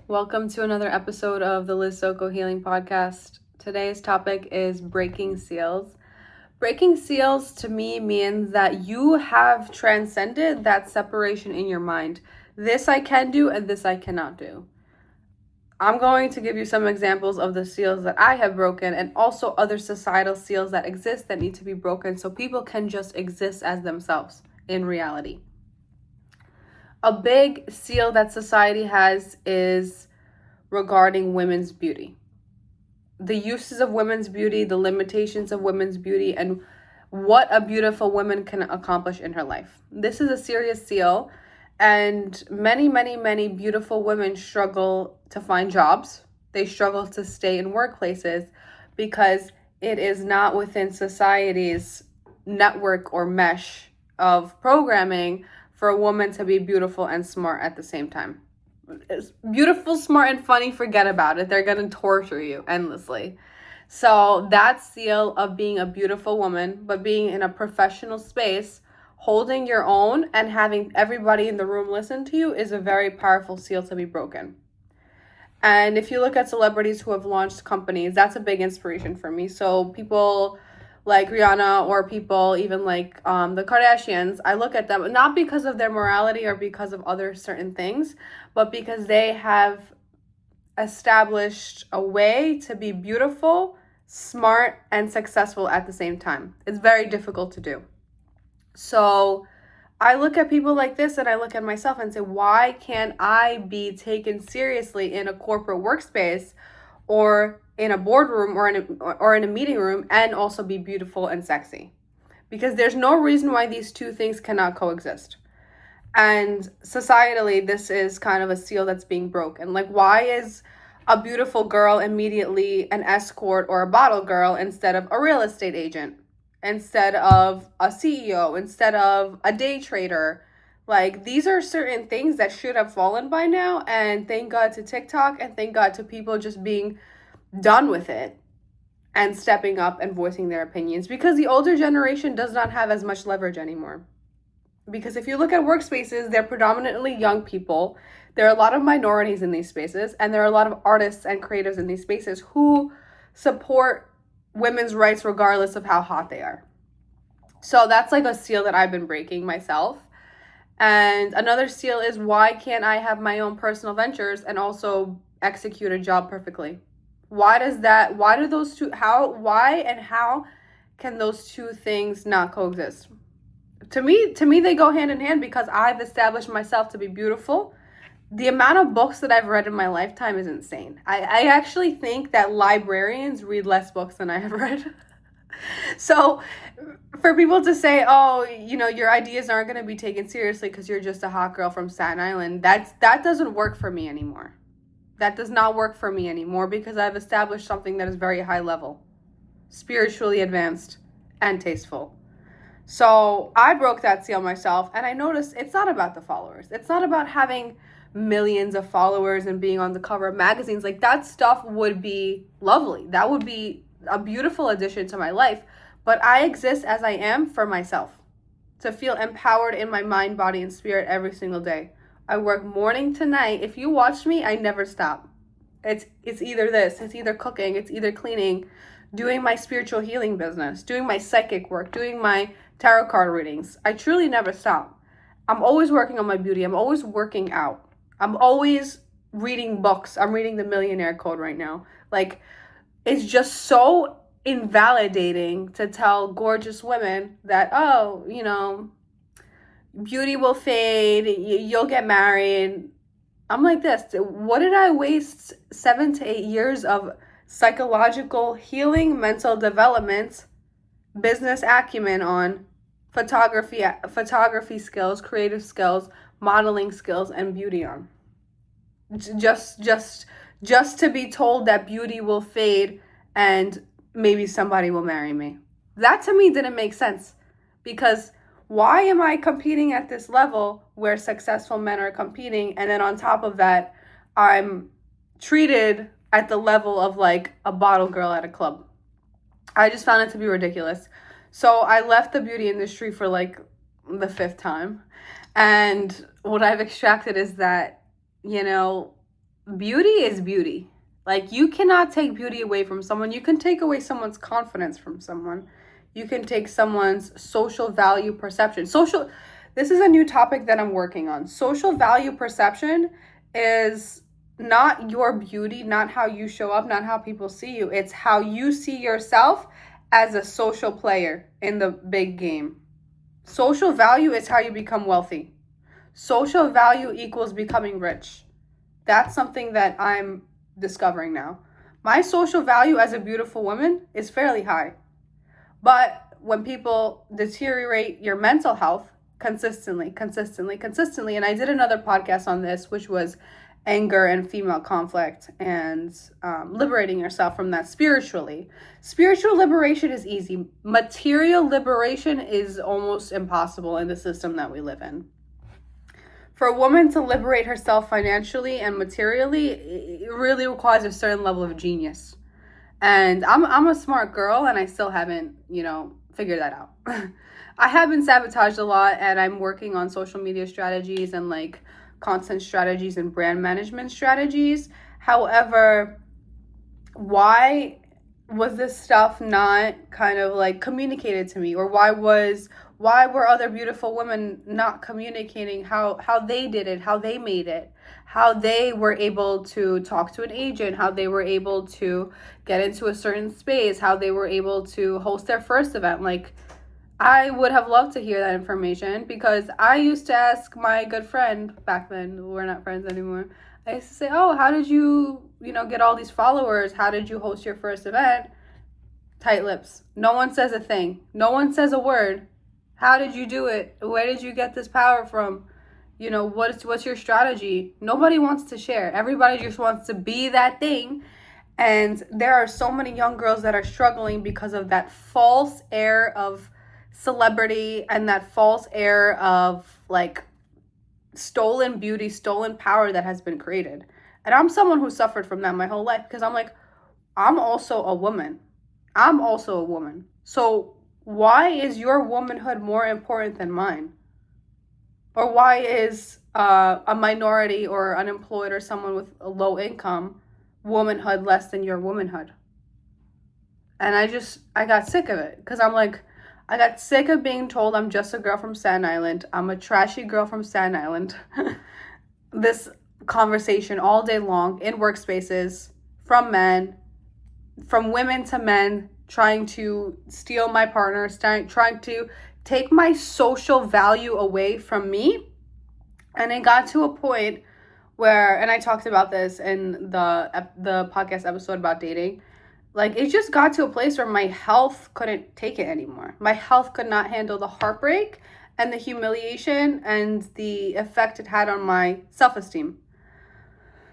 Welcome to another episode of the Soko Healing Podcast. Today's topic is breaking seals. Breaking seals to me means that you have transcended that separation in your mind. This I can do and this I cannot do. I'm going to give you some examples of the seals that I have broken and also other societal seals that exist that need to be broken so people can just exist as themselves in reality. A big seal that society has is regarding women's beauty. The uses of women's beauty, the limitations of women's beauty, and what a beautiful woman can accomplish in her life. This is a serious seal, and many beautiful women struggle to find jobs. They struggle to stay in workplaces because it is not within society's network or mesh of programming for a woman to be beautiful and smart at the same time. It's beautiful, smart, and funny, forget about it. They're going to torture you endlessly. So that seal of being a beautiful woman, but being in a professional space, holding your own and having everybody in the room listen to you is a very powerful seal to be broken. And if you look at celebrities who have launched companies, that's a big inspiration for me. So people like Rihanna or people even like the Kardashians, I look at them not because of their morality or because of other certain things, but because they have established a way to be beautiful, smart, and successful at the same time. It's very difficult to do. So I look at people like this and I look at myself and say, why can't I be taken seriously in a corporate workspace or in a boardroom or in a meeting room and also be beautiful and sexy? Because there's no reason why these two things cannot coexist. And societally, this is kind of a seal that's being broken. Like, why is a beautiful girl immediately an escort or a bottle girl instead of a real estate agent, instead of a CEO, instead of a day trader? Like, these are certain things that should have fallen by now, and thank God to TikTok and thank God to people just being done with it and stepping up and voicing their opinions, because the older generation does not have as much leverage anymore. Because if you look at workspaces, they're predominantly young people. There are a lot of minorities in these spaces, and there are a lot of artists and creatives in these spaces who support women's rights regardless of how hot they are. So that's like a seal that I've been breaking myself. And another seal is, why can't I have my own personal ventures and also execute a job perfectly? Why do those two, how can those two things not coexist? To me, they go hand in hand because I've established myself to be beautiful. The amount of books that I've read in my lifetime is insane. I actually think that librarians read less books than I have read. So for people to say, oh, your ideas aren't going to be taken seriously because you're just a hot girl from Staten Island, that doesn't work for me anymore. That does not work for me anymore because I've established something that is very high level, spiritually advanced, and tasteful. So I broke that seal myself, and I noticed it's not about the followers. It's not about having millions of followers and being on the cover of magazines. Like, that stuff would be lovely. That would be a beautiful addition to my life. But I exist as I am for myself, to feel empowered in my mind, body, and spirit every single day. I work morning to night. If you watch me, I never stop. It's either this, it's either cooking, it's either cleaning, doing my spiritual healing business, doing my psychic work, doing my tarot card readings. I truly never stop. I'm always working on my beauty. I'm always working out. I'm always reading books. I'm reading The Millionaire Code right now. Like, it's just so invalidating to tell gorgeous women that, oh, beauty will fade, you'll get married. I'm like this. What did I waste 7 to 8 years of psychological healing, mental development, business acumen on? Photography skills, creative skills, modeling skills, and beauty on. Just to be told that beauty will fade and maybe somebody will marry me. That to me didn't make sense, because why am I competing at this level where successful men are competing, and then on top of that, I'm treated at the level of like a bottle girl at a club? I just found it to be ridiculous. So I left the beauty industry for like the 5th time. And what I've extracted is that, beauty is beauty. Like, you cannot take beauty away from someone. You can take away someone's confidence from someone. You can take someone's social value perception. This is a new topic that I'm working on. Social value perception is not your beauty, not how you show up, not how people see you. It's how you see yourself as a social player in the big game. Social value is how you become wealthy. Social value equals becoming rich. That's something that I'm discovering now. My social value as a beautiful woman is fairly high. But when people deteriorate your mental health consistently, and I did another podcast on this, which was anger and female conflict and liberating yourself from that spiritually. Spiritual liberation is easy. Material liberation is almost impossible in the system that we live in. For a woman to liberate herself financially and materially, it really requires a certain level of genius. And I'm a smart girl, and I still haven't, figured that out. I have been sabotaged a lot, and I'm working on social media strategies and like content strategies and brand management strategies. However, why was this stuff not kind of like communicated to me? Or why were other beautiful women not communicating how they did it, how they made it, how they were able to talk to an agent, how they were able to get into a certain space, how they were able to host their first event? Like, I would have loved to hear that information, because I used to ask my good friend back then, we're not friends anymore, I used to say, oh, how did you, get all these followers? How did you host your first event? Tight lips. No one says a thing. No one says a word. How did you do it? Where did you get this power from? What's your strategy? Nobody wants to share. Everybody just wants to be that thing. And there are so many young girls that are struggling because of that false air of celebrity and that false air of like stolen beauty, stolen power that has been created. And I'm someone who suffered from that my whole life, because I'm like, I'm also a woman. So why is your womanhood more important than mine? Or why is a minority or unemployed or someone with a low income womanhood less than your womanhood? And I got sick of it, because I'm like, I got sick of being told I'm just a girl from Staten Island. I'm a trashy girl from Staten Island. This conversation all day long in workspaces, from men, from women to men, trying to steal my partner, trying to take my social value away from me. And it got to a point where, and I talked about this in the podcast episode about dating, like, it just got to a place where my health couldn't take it anymore. My health could not handle the heartbreak and the humiliation and the effect it had on my self-esteem.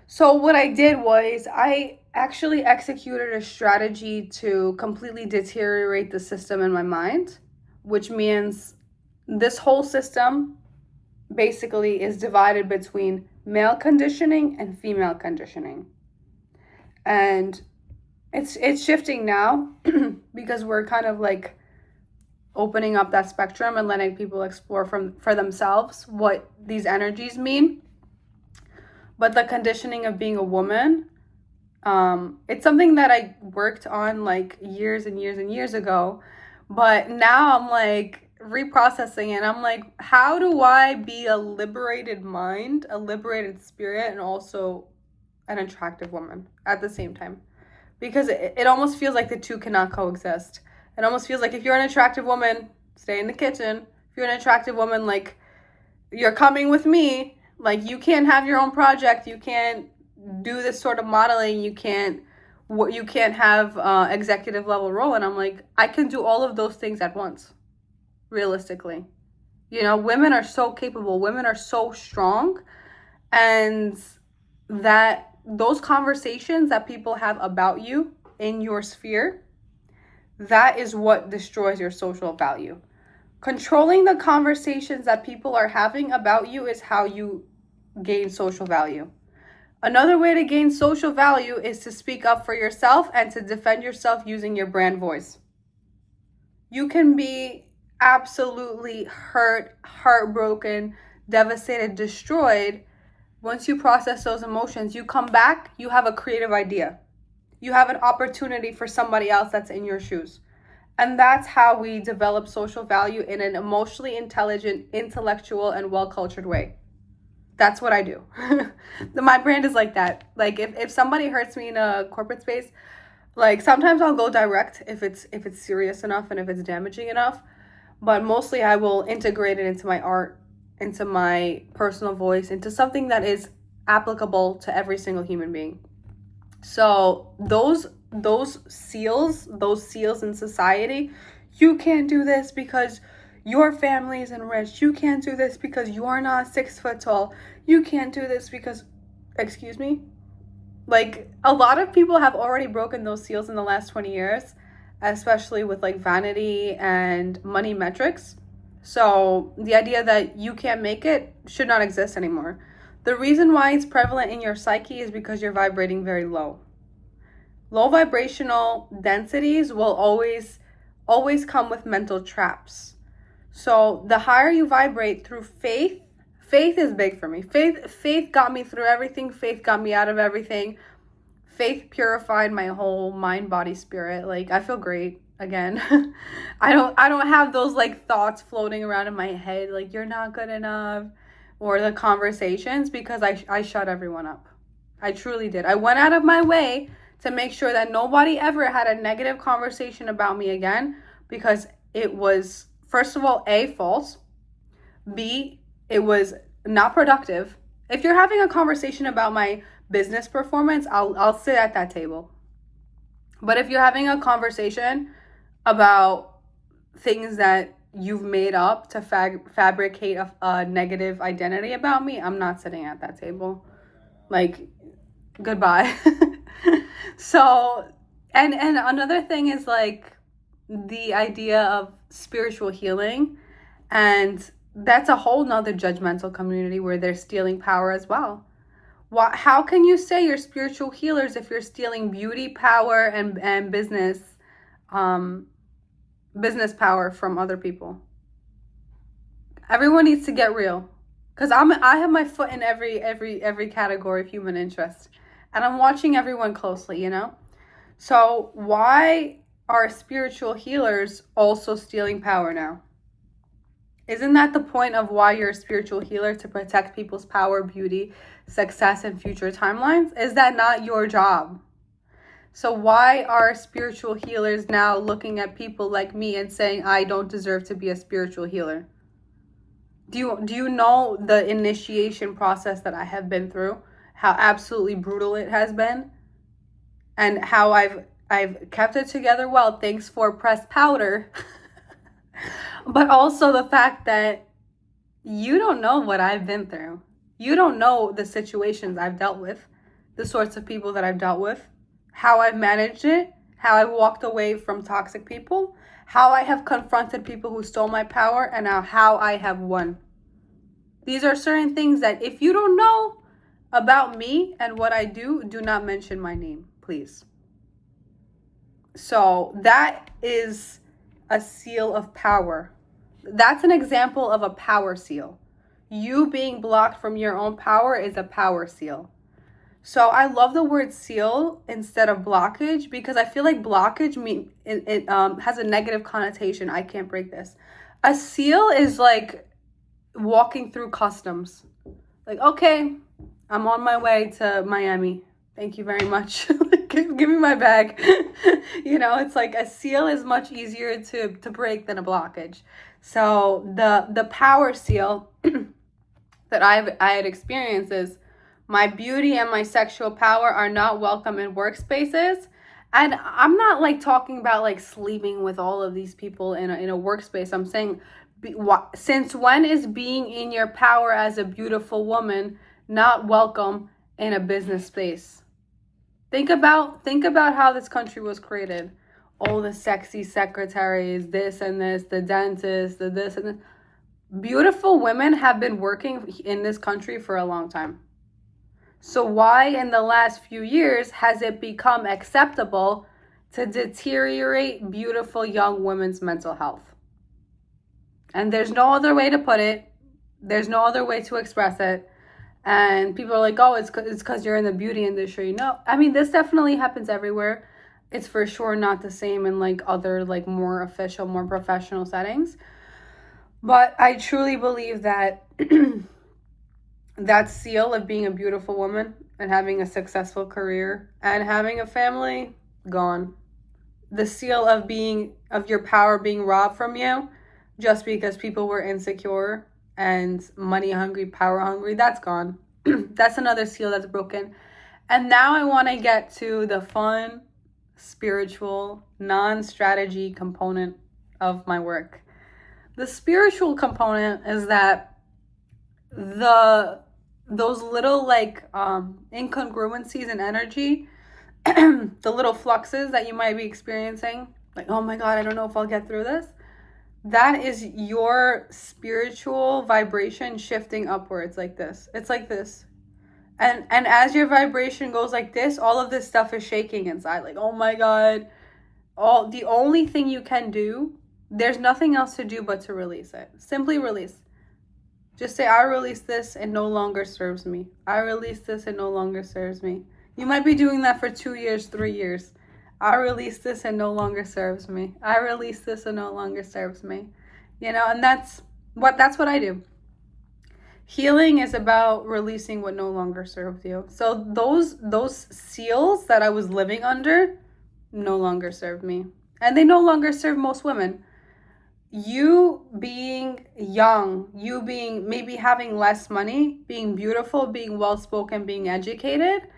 So what I did was I actually executed a strategy to completely deteriorate the system in my mind, which means this whole system basically is divided between male conditioning and female conditioning. And it's shifting now because we're kind of like opening up that spectrum and letting people explore for themselves what these energies mean. But the conditioning of being a woman, it's something that I worked on like years and years and years ago. But now I'm like reprocessing it. I'm like, how do I be a liberated mind, a liberated spirit, and also an attractive woman at the same time? Because it almost feels like the two cannot coexist. It almost feels like if you're an attractive woman, stay in the kitchen. If you're an attractive woman, like, you're coming with me. Like, you can't have your own project. You can't do this sort of modeling. You can't have executive level role. And I'm like, I can do all of those things at once, realistically. Women are so capable. Women are so strong. And that those conversations that people have about you in your sphere, that is what destroys your social value. Controlling the conversations that people are having about you is how you gain social value. Another way to gain social value is to speak up for yourself and to defend yourself using your brand voice. You can be absolutely hurt, heartbroken, devastated, destroyed, Once you process those emotions, you come back, you have a creative idea. You have an opportunity for somebody else that's in your shoes. And that's how we develop social value in an emotionally intelligent, intellectual, and well-cultured way. That's what I do. My brand is like that. Like if somebody hurts me in a corporate space, like sometimes I'll go direct if it's serious enough and if it's damaging enough. But mostly I will integrate it into my art, into my personal voice, into something that is applicable to every single human being. So those seals in society, you can't do this because your family isn't rich. You can't do this because you're not 6 foot tall. You can't do this because, excuse me? Like, a lot of people have already broken those seals in the last 20 years, especially with like vanity and money metrics. So the idea that you can't make it should not exist anymore. The reason why it's prevalent in your psyche is because you're vibrating very low. Low vibrational densities will always come with mental traps. So the higher you vibrate through faith is big for me. Faith got me through everything. Faith got me out of everything. Faith purified my whole mind, body, spirit. Like, I feel great again. I don't have those like thoughts floating around in my head like you're not good enough, or the conversations, because I shut everyone up. I truly did. I went out of my way to make sure that nobody ever had a negative conversation about me again, because it was, first of all, A, false. B, it was not productive. If you're having a conversation about my business performance, I'll sit at that table. But if you're having a conversation about things that you've made up to fabricate a negative identity about me, I'm not sitting at that table. Like, goodbye. So, and another thing is like the idea of spiritual healing, and that's a whole nother judgmental community where they're stealing power as well. How can you say you're spiritual healers if you're stealing beauty, power, and business power from other people? Everyone needs to get real, because I have my foot in every category of human interest, and I'm watching everyone closely, you know? So why are spiritual healers also stealing power now? Isn't that the point of why you're a spiritual healer, to protect people's power, beauty, success, and future timelines? Is that not your job? So why are spiritual healers now looking at people like me and saying, I don't deserve to be a spiritual healer? Do you know the initiation process that I have been through? How absolutely brutal it has been? And how I've kept it together well, thanks for pressed powder. But also the fact that you don't know what I've been through. You don't know the situations I've dealt with, the sorts of people that I've dealt with, how I've managed it, how I walked away from toxic people, how I have confronted people who stole my power, and how I have won. These are certain things that if you don't know about me and what I do not mention my name, please. So that is a seal of power. That's an example of a power seal. You being blocked from your own power is a power seal. So I love the word seal instead of blockage, because I feel like blockage has a negative connotation. I can't break this. A seal is like walking through customs. Like, okay, I'm on my way to Miami. Thank you very much. Give me my bag. You know, it's like a seal is much easier to break than a blockage. So the power seal that I had experienced is my beauty and my sexual power are not welcome in workspaces. And I'm not like talking about like sleeping with all of these people in a workspace. I'm saying, since when is being in your power as a beautiful woman not welcome in a business space? Think about how this country was created. All the sexy secretaries, this and this, the dentist, the this and this. Beautiful women have been working in this country for a long time. So why in the last few years has it become acceptable to deteriorate beautiful young women's mental health? And there's no other way to put it. There's no other way to express it. And people are like, oh, it's because you're in the beauty industry. No, I mean, this definitely happens everywhere. It's for sure not the same in like other like more official, more professional settings. But I truly believe that that seal of being a beautiful woman and having a successful career and having a family, gone. The seal of your power being robbed from you just because people were insecure and money hungry, power hungry, that's gone. That's another seal that's broken. And now I want to get to the fun, spiritual, non-strategy component of my work. The spiritual component is that those little like incongruencies in energy, the little fluxes that you might be experiencing, like, oh my God, I don't know if I'll get through this. That is your spiritual vibration shifting upwards like this. It's like this. And as your vibration goes like this, all of this stuff is shaking inside. Like, oh my God. The only thing you can do, there's nothing else to do but to release it. Simply release. Just say, I release this, it no longer serves me. I release this, it no longer serves me. You might be doing that for 2 years, 3 years. I release this, it no longer serves me. I release this, it no longer serves me. You know, and that's what I do. Healing is about releasing what no longer serves you. So those seals that I was living under no longer serve me. And they no longer serve most women. You being young, you being maybe having less money, being beautiful, being well-spoken, being educated,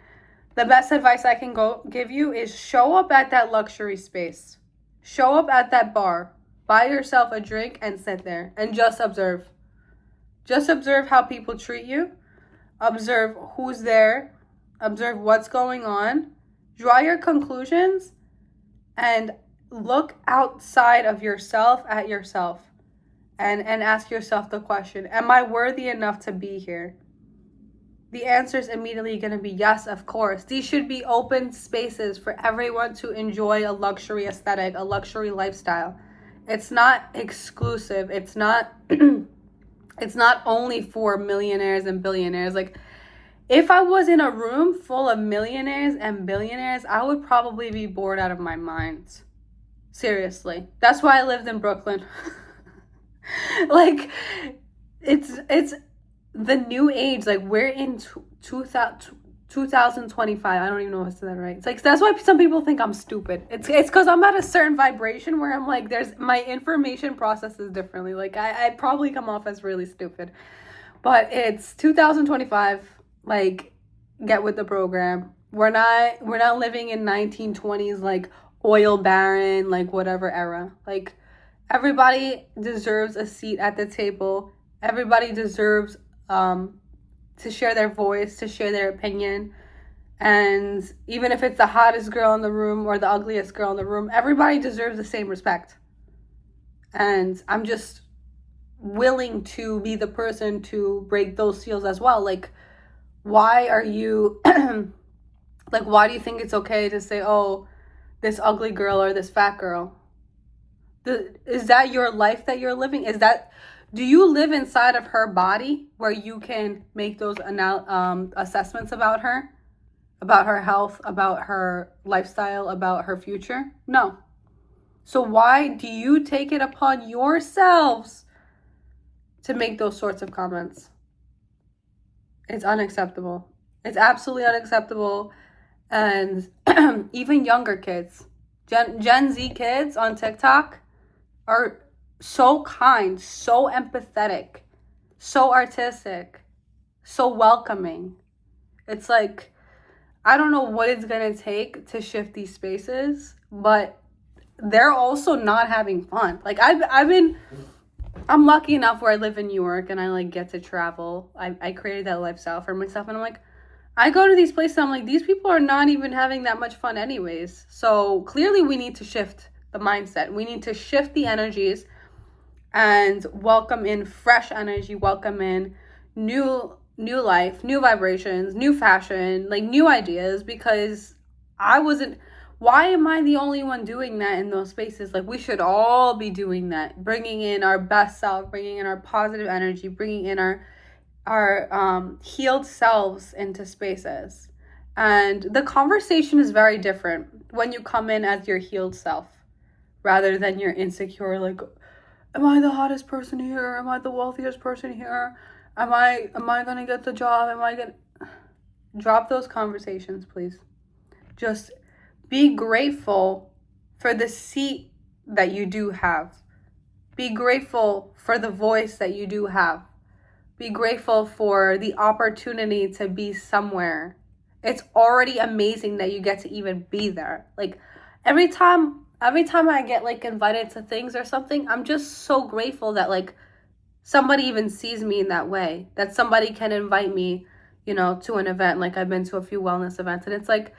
the best advice I can give you is show up at that luxury space. Show up at that bar. Buy yourself a drink and sit there and just observe. Just observe how people treat you. Observe who's there. Observe what's going on. Draw your conclusions and look outside of yourself at yourself and ask yourself the question, am I worthy enough to be here? The answer is immediately going to be yes, of course. These should be open spaces for everyone to enjoy a luxury aesthetic, a luxury lifestyle. It's not exclusive. It's not it's not only for millionaires and billionaires. Like, if I was in a room full of millionaires and billionaires, I would probably be bored out of my mind. Seriously. That's why I lived in Brooklyn. Like, it's the new age. Like, we're in 2025. I don't even know if I said that right. It's like, that's why some people think I'm stupid. It's because I'm at a certain vibration where I'm like, my information processes differently. Like, I probably come off as really stupid. But it's 2025. Like, get with the program. We're not living in 1920s, like, oil baron, like, whatever era. Like, everybody deserves a seat at the table. Everybody deserves to share their voice, to share their opinion. And even if it's the hottest girl in the room or the ugliest girl in the room, everybody deserves the same respect. And I'm just willing to be the person to break those seals as well. Like, why are you like, why do you think it's okay to say, oh, this ugly girl or this fat girl? Is that your life that you're living? Do you live inside of her body where you can make those assessments about her health, about her lifestyle, about her future? No. So why do you take it upon yourselves to make those sorts of comments? It's unacceptable. It's absolutely unacceptable. And even younger kids, Gen Z kids on TikTok are so kind, so empathetic, so artistic, so welcoming. It's like, I don't know what it's going to take to shift these spaces, but they're also not having fun. Like, I'm lucky enough where I live in New York and I like get to travel. I created that lifestyle for myself, and I'm like, I go to these places, I'm like, these people are not even having that much fun anyways. So clearly we need to shift the mindset. We need to shift the energies and welcome in fresh energy, welcome in new life, new vibrations, new fashion, like new ideas, because why am I the only one doing that in those spaces? Like, we should all be doing that, bringing in our best self, bringing in our positive energy, bringing in our healed selves into spaces. And the conversation is very different when you come in as your healed self rather than your insecure, like, am I the hottest person here? Am I the wealthiest person here? Am I gonna get the job? Am I gonna drop those conversations, please? Just be grateful for the seat that you do have. Be grateful for the voice that you do have. Be grateful for the opportunity to be somewhere. It's already amazing that you get to even be there. Like every time I get like invited to things or something, I'm just so grateful that like somebody even sees me in that way. That somebody can invite me, to an event. Like I've been to a few wellness events, and it's like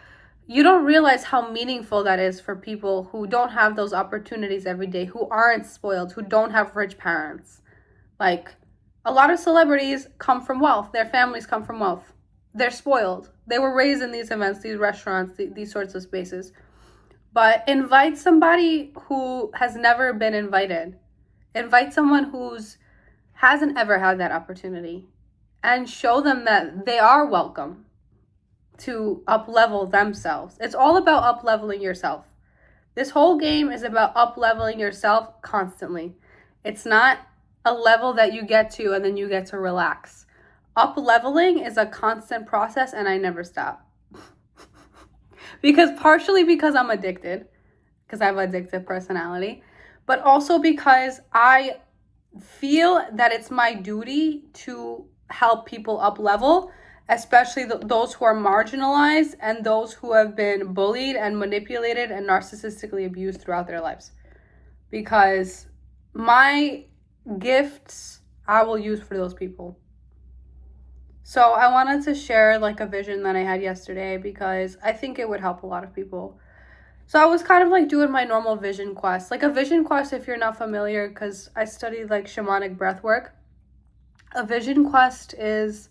you don't realize how meaningful that is for people who don't have those opportunities every day, who aren't spoiled, who don't have rich parents. Like a lot of celebrities come from wealth. Their families come from wealth. They're spoiled. They were raised in these events, these restaurants, these sorts of spaces. But invite somebody who has never been invited. Invite someone who's hasn't ever had that opportunity, and show them that they are welcome to up-level themselves. It's all about up-leveling yourself. This whole game is about up-leveling yourself constantly. It's not a level that you get to and then you get to relax. Up-leveling is a constant process, and I never stop. Partially because I'm addicted, because I have an addictive personality, but also because I feel that it's my duty to help people up-level, especially those who are marginalized and those who have been bullied and manipulated and narcissistically abused throughout their lives. Because my gifts I will use for those people. So I wanted to share like a vision that I had yesterday because I think it would help a lot of people. So I was kind of like doing my normal vision quest. Like a vision quest, if you're not familiar, because I studied like shamanic breath work. A vision quest is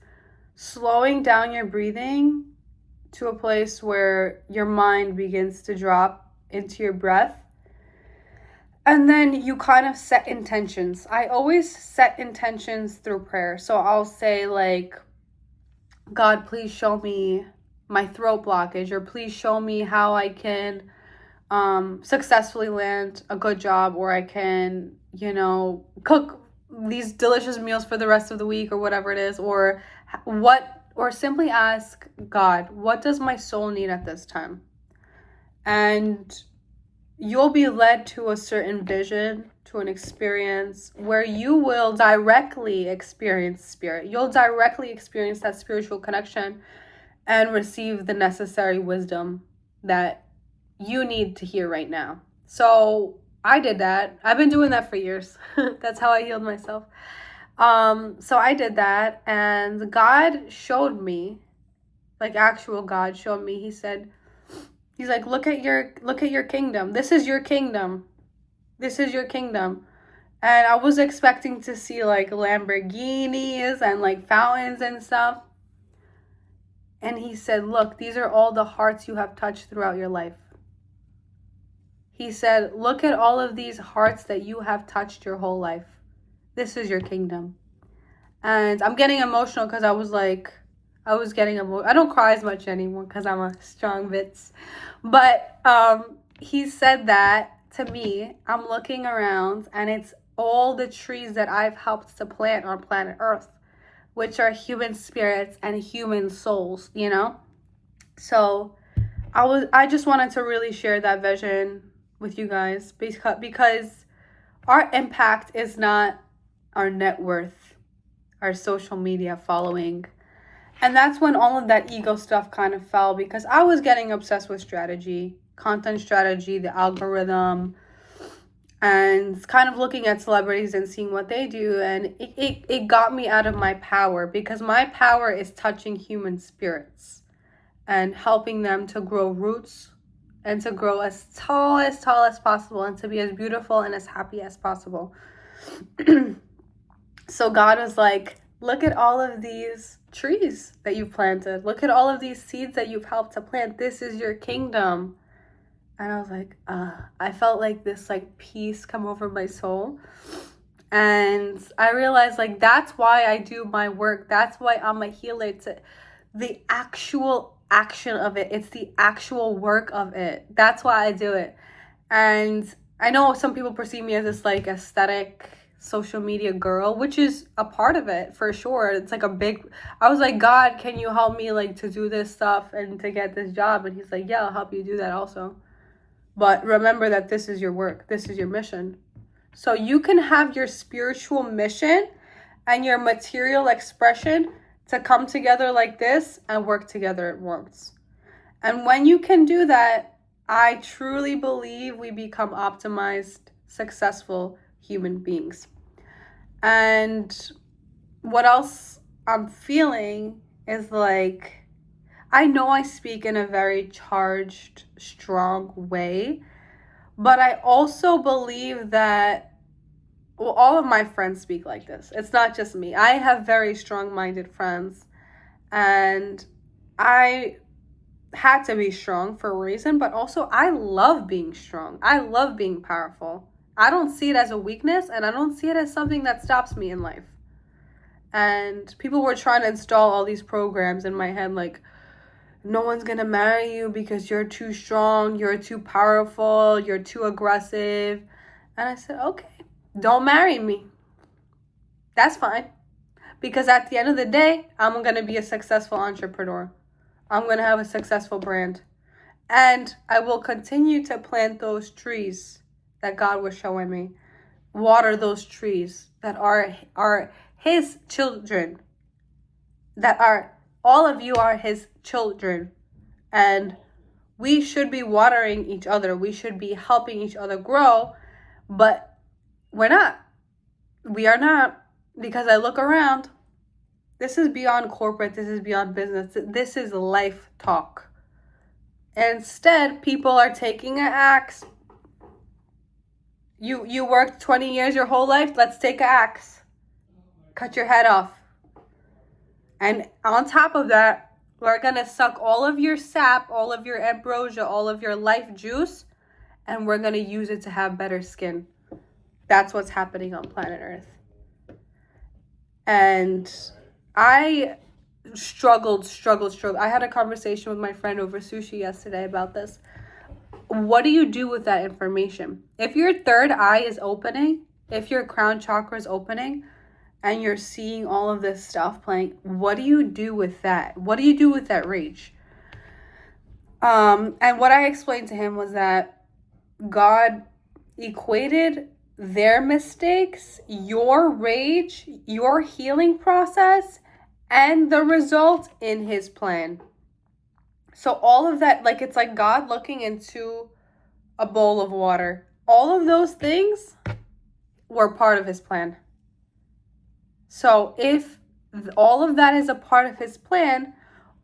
slowing down your breathing to a place where your mind begins to drop into your breath. And then you kind of set intentions. I always set intentions through prayer. So I'll say like, God, please show me my throat blockage, or please show me how I can successfully land a good job, or I can, cook these delicious meals for the rest of the week, or whatever it is, or simply ask God, what does my soul need at this time? And you'll be led to a certain vision, to an experience where you will directly experience spirit. You'll directly experience that spiritual connection and receive the necessary wisdom that you need to hear right now. So I did that. I've been doing that for years. That's how I healed myself. So I did that, and God showed me, like actual God showed me. He's like, look at your kingdom. This is your kingdom. This is your kingdom. And I was expecting to see like Lamborghinis and like fountains and stuff. And he said, look, these are all the hearts you have touched throughout your life. He said, look at all of these hearts that you have touched your whole life. This is your kingdom. And I'm getting emotional because I was getting emotional. I don't cry as much anymore because I'm a strong bitch. But he said that to me. I'm looking around, and it's all the trees that I've helped to plant on planet Earth, which are human spirits and human souls, So I just wanted to really share that vision with you guys because our impact is not our net worth, our social media following. And that's when all of that ego stuff kind of fell, because I was getting obsessed with strategy, content strategy, the algorithm, and kind of looking at celebrities and seeing what they do. And it got me out of my power, because my power is touching human spirits and helping them to grow roots and to grow as tall as possible and to be as beautiful and as happy as possible. So God was like, look at all of these trees that you've planted. Look at all of these seeds that you've helped to plant. This is your kingdom. And I was like, I felt like this like peace come over my soul. And I realized, like, that's why I do my work. That's why I'm a healer. It's the actual action of it. It's the actual work of it. That's why I do it. And I know some people perceive me as this, like, aesthetic social media girl, which is a part of it for sure. It's like I was like, God, can you help me, like, to do this stuff and to get this job? And he's like, yeah, I'll help you do that also. But remember that this is your work. This is your mission. So you can have your spiritual mission and your material expression to come together like this and work together at once. And when you can do that, I truly believe we become optimized, successful human beings. And what else I'm feeling is, like, I know I speak in a very charged, strong way, but I also believe that, well, all of my friends speak like this. It's not just me. I have very strong-minded friends, and I had to be strong for a reason, but also I love being strong. I love being powerful. I don't see it as a weakness, and I don't see it as something that stops me in life. And people were trying to install all these programs in my head, like, no one's gonna marry you because you're too strong, you're too powerful, you're too aggressive. And I said, okay, don't marry me. That's fine. Because at the end of the day, I'm gonna be a successful entrepreneur. I'm gonna have a successful brand. And I will continue to plant those trees that God was showing me. Water those trees that are his children. All of you are his children. And we should be watering each other. We should be helping each other grow. But we're not. We are not. Because I look around. This is beyond corporate. This is beyond business. This is life talk. Instead, people are taking an axe. You worked 20 years, your whole life. Let's take an axe. Cut your head off. And on top of that, we're going to suck all of your sap, all of your ambrosia, all of your life juice, and we're going to use it to have better skin. That's what's happening on planet Earth. And I struggled. I had a conversation with my friend over sushi yesterday about this. What do you do with that information? If your third eye is opening, if your crown chakra is opening, and you're seeing all of this stuff playing, what do you do with that? What do you do with that rage? And what I explained to him was that God equated their mistakes, your rage, your healing process, and the result in his plan. So all of that, like, it's like God looking into a bowl of water. All of those things were part of his plan. So if all of that is a part of his plan,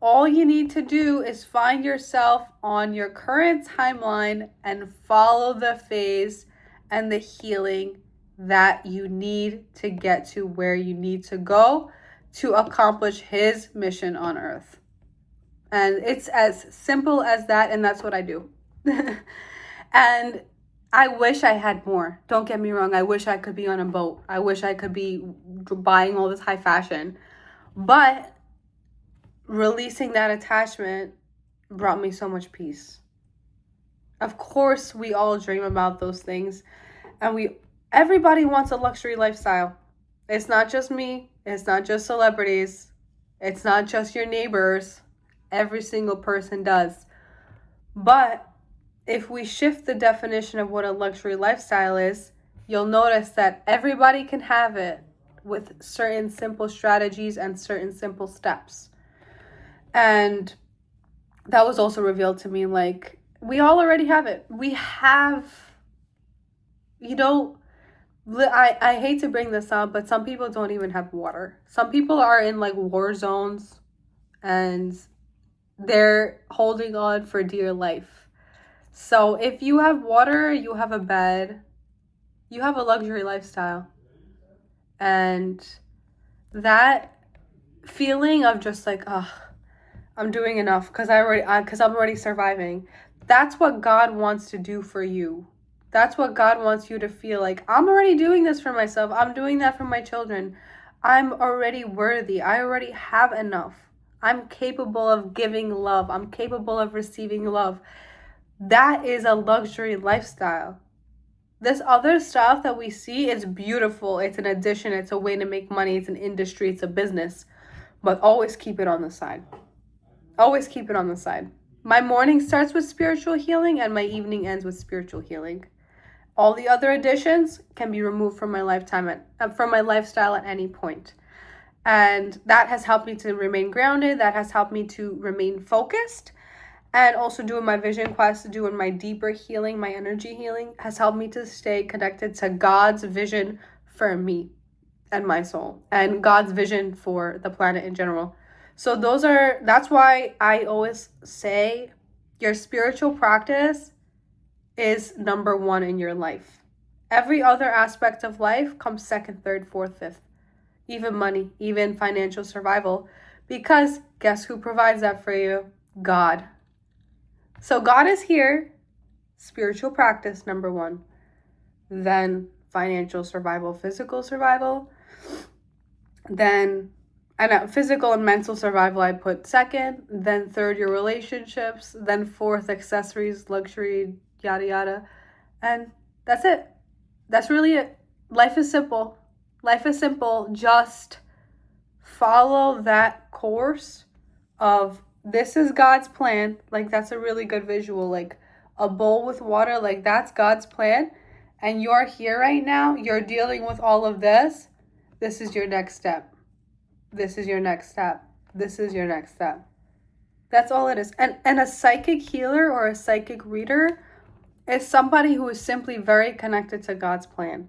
all you need to do is find yourself on your current timeline and follow the phase and the healing that you need to get to where you need to go to accomplish his mission on earth. And it's as simple as that, and that's what I do. And I wish I had more. Don't get me wrong. I wish I could be on a boat. I wish I could be buying all this high fashion. But releasing that attachment brought me so much peace. Of course, we all dream about those things. And everybody wants a luxury lifestyle. It's not just me. It's not just celebrities. It's not just your neighbors. Every single person does. But if we shift the definition of what a luxury lifestyle is, you'll notice that everybody can have it with certain simple strategies and certain simple steps. And that was also revealed to me, like, we all already have it. We have, I hate to bring this up, but some people don't even have water. Some people are in, like, war zones and they're holding on for dear life. So if you have water, you have a bed, you have a luxury lifestyle. And that feeling of just like, I'm doing enough because I'm already surviving. That's what God wants to do for you. That's what God wants you to feel like. I'm already doing this for myself. I'm doing that for my children. I'm already worthy. I already have enough. I'm capable of giving love. I'm capable of receiving love. That is a luxury lifestyle. This other stuff that we see is beautiful. It's an addition. It's a way to make money. It's an industry. It's a business. But always keep it on the side. Always keep it on the side. My morning starts with spiritual healing and my evening ends with spiritual healing. All the other additions can be removed from my lifestyle at any point. And that has helped me to remain grounded. That has helped me to remain focused. And also doing my vision quest, doing my deeper healing, my energy healing has helped me to stay connected to God's vision for me and my soul and God's vision for the planet in general. So that's why I always say your spiritual practice is number one in your life. Every other aspect of life comes second, third, fourth, fifth. Even money, even financial survival. Because guess who provides that for you? God. So God is here. Spiritual practice, number one. Then financial survival, physical survival. Then physical and mental survival I put second. Then third, your relationships. Then fourth, accessories, luxury, yada yada. And that's it. That's really it. Life is simple. Life is simple. Just follow that course of this is God's plan. Like, that's a really good visual. Like a bowl with water, like that's God's plan. And you're here right now. You're dealing with all of this. This is your next step. This is your next step. This is your next step. That's all it is. And a psychic healer or a psychic reader is somebody who is simply very connected to God's plan.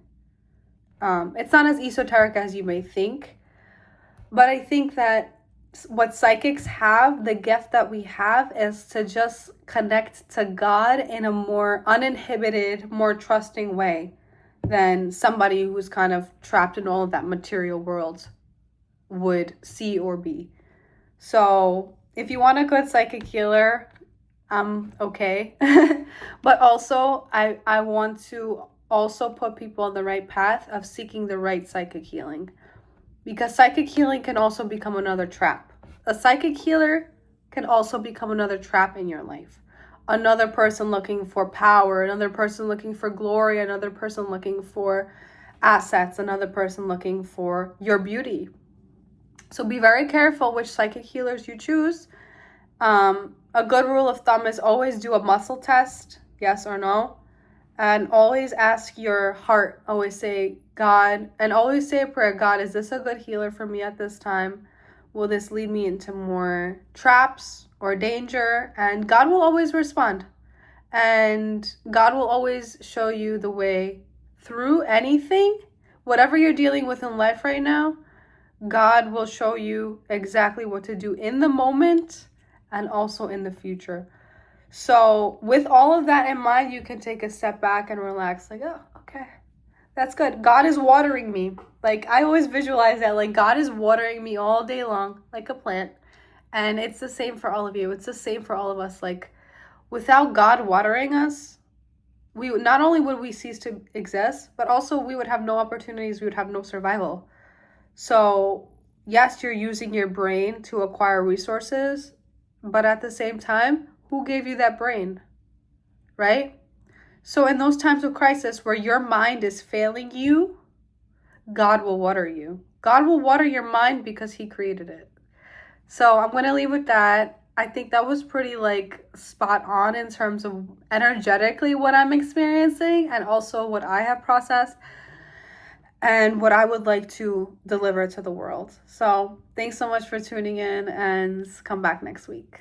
It's not as esoteric as you may think, but I think that what psychics have, the gift that we have, is to just connect to God in a more uninhibited, more trusting way than somebody who's kind of trapped in all of that material world would see or be. So if you want a good psychic healer, I'm okay. But also, I want to also put people on the right path of seeking the right psychic healing. Because psychic healing can also become another trap. A psychic healer can also become another trap in your life. Another person looking for power, another person looking for glory, another person looking for assets, another person looking for your beauty. So be very careful which psychic healers you choose. A good rule of thumb is always do a muscle test, yes or no. And always ask your heart, always say, God, and always say a prayer, God, is this a good healer for me at this time? Will this lead me into more traps or danger? And God will always respond. And God will always show you the way through anything. Whatever you're dealing with in life right now, God will show you exactly what to do in the moment and also in the future. So with all of that in mind, you can take a step back and relax. Like, oh, okay, that's good. God is watering me. Like, I always visualize that. Like, God is watering me all day long, like a plant. And it's the same for all of you. It's the same for all of us. Like, without God watering us, we not only would we cease to exist, but also we would have no opportunities. We would have no survival. So yes, you're using your brain to acquire resources, but at the same time, who gave you that brain, right? So in those times of crisis where your mind is failing you, God will water you. God will water your mind because he created it. So I'm going to leave with that. I think that was pretty spot on in terms of energetically what I'm experiencing and also what I have processed and what I would like to deliver to the world. So thanks so much for tuning in and come back next week.